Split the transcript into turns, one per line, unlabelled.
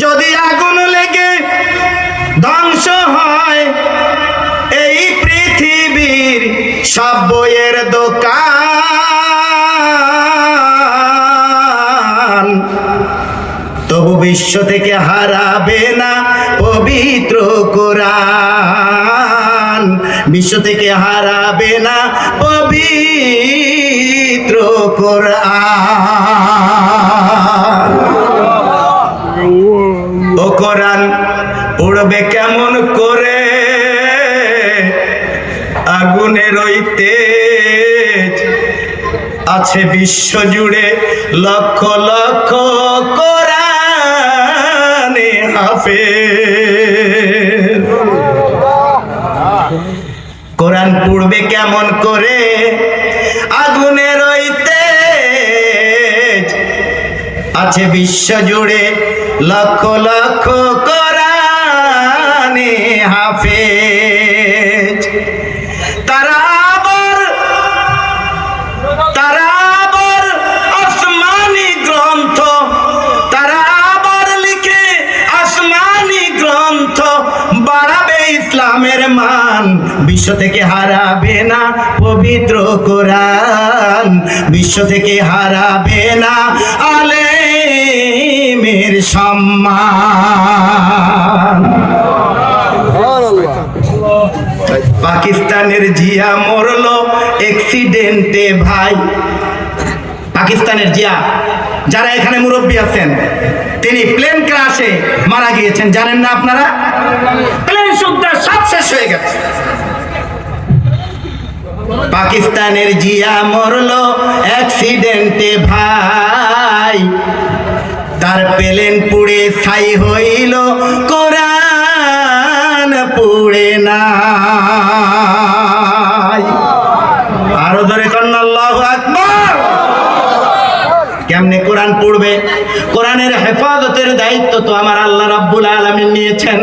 যদি আগুন লেগে ধ্বংস হয় এই পৃথিবীর সব বইয়ের দোকান, তবু বিশ্ব থেকে হারাবে না পবিত্র কোরআন। বিশ্ব থেকে হারাবে না পবিত্র কোরআন। ও কোরআন পড়বে কেমন করে, আগুনের ওই তেজ আছে বিশ্ব জুড়ে, লক্ষ লক্ষ কোরআনে হাফেজ। কোরআন পড়বে কেমন করে, আগুনের ওই তেজ আছে বিশ্ব জুড়ে, লক্ষ লক্ষ কোরআনে হাফেজ। তারা আবার আসমানি গ্রন্থ, তারা আবার লিখে আসমানি গ্রন্থ, বাড়াবে ইসলামের মান। বিশ্ব থেকে হারাবে না পবিত্র কোরআন, বিশ্ব থেকে হারাবে না আলেমের সম্মান। পাকিস্তানের জিয়া মরলো অ্যাক্সিডেন্টে ভাই। পাকিস্তানের জিয়া, যারা এখানে মুরব্বী আছেন, তিনি প্লেন ক্রাশে মারা গিয়েছেন, জানেন না আপনারা? প্লেন শুদ্ধ সব শেষ হয়ে গেছে। পাকিস্তানের জিয়া মরলো অ্যাক্সিডেন্টে ভাই, তার প্লেন পুড়ে ছাই হইল, কোরআন পুড়ে নাই। আরো ধরে কন্যা আল্লাহু আকবার। কেমনে কোরআন পড়বে? কোরআনের হেফাজতের দায়িত্ব তো আমার আল্লাহ রাব্বুল আলামিন নিয়েছেন।